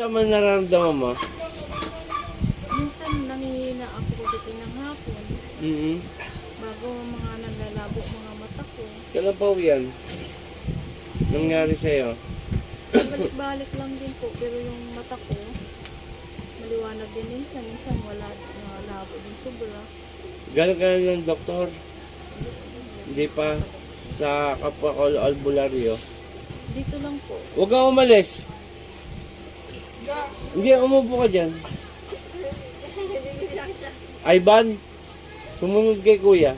Ano man nararamdaman mo? Minsan nangihina ako pagdating ng hapon. Bago mga nalalabo mga mata ko. Kailan pa yan? Nangyari sa'yo? Balik-balik lang din po. Pero yung mata ko, maliwanag din minsan. Minsan wala, nalabo din sobra. Galing ka na ng doktor? Hindi pa? Sa kapwa ko albularyo? Dito lang po. Huwag kang umalis. Hindi, umupo ka dyan. Ivan, sumunod kay kuya.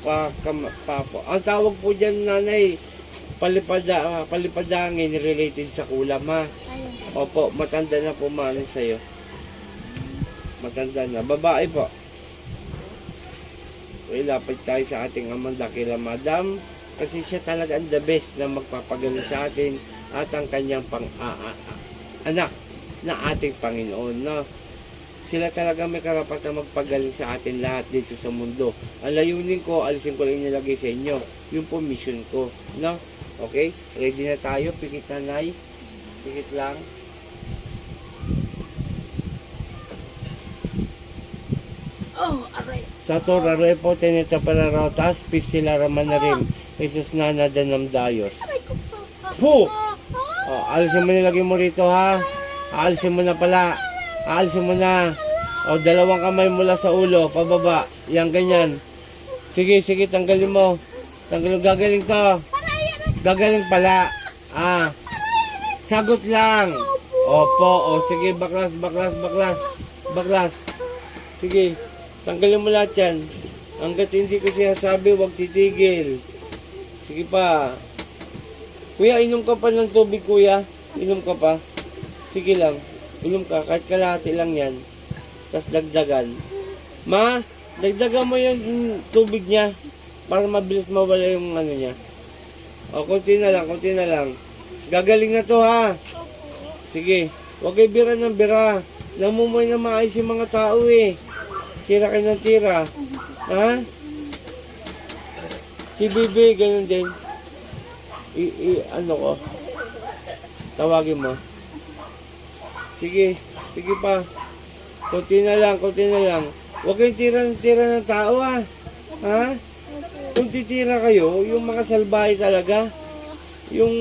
Papo. Ang tawag po dyan, nanay, palipadangin related sa kulam, ha? Ayun. Opo, matanda na po manin sa'yo. Matanda na. Babae po. Ilapit tayo sa ating Amanda kila Madam. Kasi siya talaga ang the best na magpapagaling sa atin at ang kanyang anak na ating Panginoon. No? Sila talaga may karapatan magpagaling sa atin lahat dito sa mundo. Ang layunin ko, alisin ko lang nilagay sa inyo. Yung po mission ko. No? Okay? Ready na tayo? Pikit na, Nay. Pikit lang. Oh, aray. Sa Torah Repo, Teneta Pararotas, Pistila Ramanarim, Jesus Nana Danam Dayos. Aray ko po. Po! Oh, alisin mo nilagay mo rito, ha? Alisin mo na pala. Alisin mo na. O, dalawang kamay mula sa ulo, pababa. Yan, ganyan. Sige, sige, tanggalin mo. Tanggalin, gagaling to. Gagaling pala. Ah. Sagot lang. Opo, o, sige, baklas, baklas, baklas. Baklas. Sige, tanggalin mo lahat yan. Hanggat hindi ko siya sabi, huwag titigil. Sige pa. Kuya, inom ka pa ng tubig, kuya. Inom ka pa. Sige lang. Inom ka, kahit kalahati lang yan. Tapos dagdagan. Ma, dagdagan mo yung tubig niya para mabilis mawala yung ano niya. O, konti na lang, konti na lang. Gagaling na to, ha? Sige, huwag kayo bira ng bira. Namumuhay na maayos yung mga tao, eh. Tira kayo ng tira. Ha? Si Bibi, ganun din. Ano ko? Tawagin mo. Sige, sige pa. Kunti na lang, kunti na lang. Huwag kayong tira ng tao, ha? Ha? Kung titira kayo, yung mga salbahe talaga, yung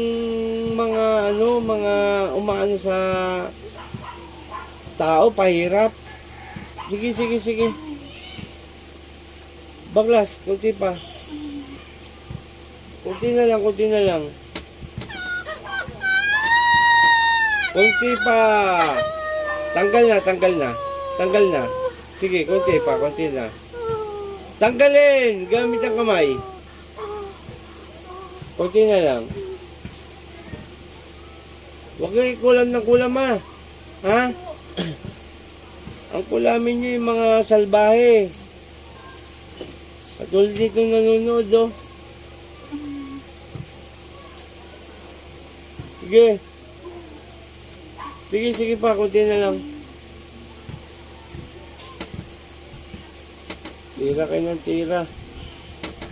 mga mga umaano sa tao, pahirap. Sige, sige, sige. Baglas, kunti pa. Kunti na lang, kunti na lang. Kunti pa. Tanggal na, tanggal na. Tanggal na. Sige, kunti pa, kunti na. Tanggalin! Gamit ang kamay. Kunti na lang. Huwag kayo kulam ng kulam, ha? Ha? Ang kulamin nyo yung mga salbahe. Katulad ditong nanonood, oh. Sige. Sige, sige pa. Kunti na lang. Tira kayo ng tira.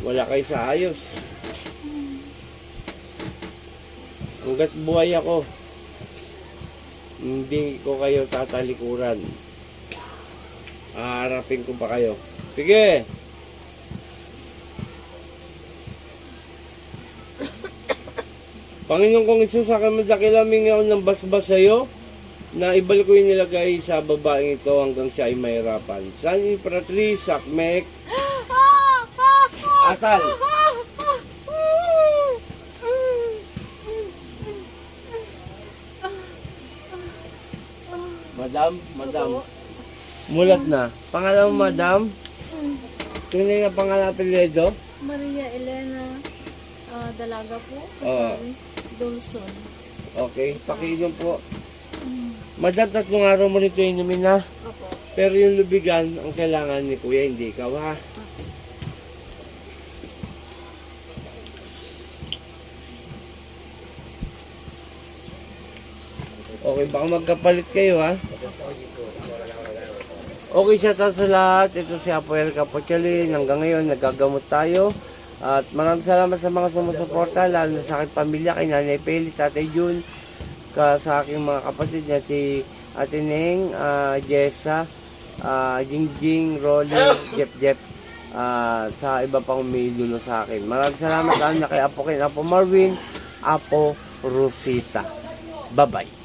Wala kayo sa ayos. Hanggat buhay ako, hindi ko kayo tatalikuran. Haharapin ko pa kayo. Sige! Panginoon kong Isus, sa kami dakilaming ngayon ng basbas sa'yo, na ibalik ko yung nilagay sa babaeng ito hanggang siya ay mahirapan. San Impratri, Sakmek, Atal. Madam, madam. Mulat na. Pangalan mo, madam? Tunay na pangalan apelyido? Maria Elena Dalaga po. Oo. Dolson. Okay, pakiinom po. Madam, 3 araw mo nito inumin, ha? Opo. Pero yung lubigan, ang kailangan ni kuya, hindi ikaw, ha? Okay, baka magkapalit kayo, ha? Okay, shout out sa lahat. Ito si Apoel Kapochalin. Hanggang ngayon, nagagamot tayo. At maraming salamat sa mga sumusuporta, lalo na sa aking pamilya, kay Nanay Peli, Tatay Jun, sa aking mga kapatid niya, si Ate Neng, Jessa, Jingjing, Rolly, Jep, sa iba pang umiidolo sa akin. Maraming salamat kay Apo Ken, Apo Marvin, Apo Rosita. Bye-bye.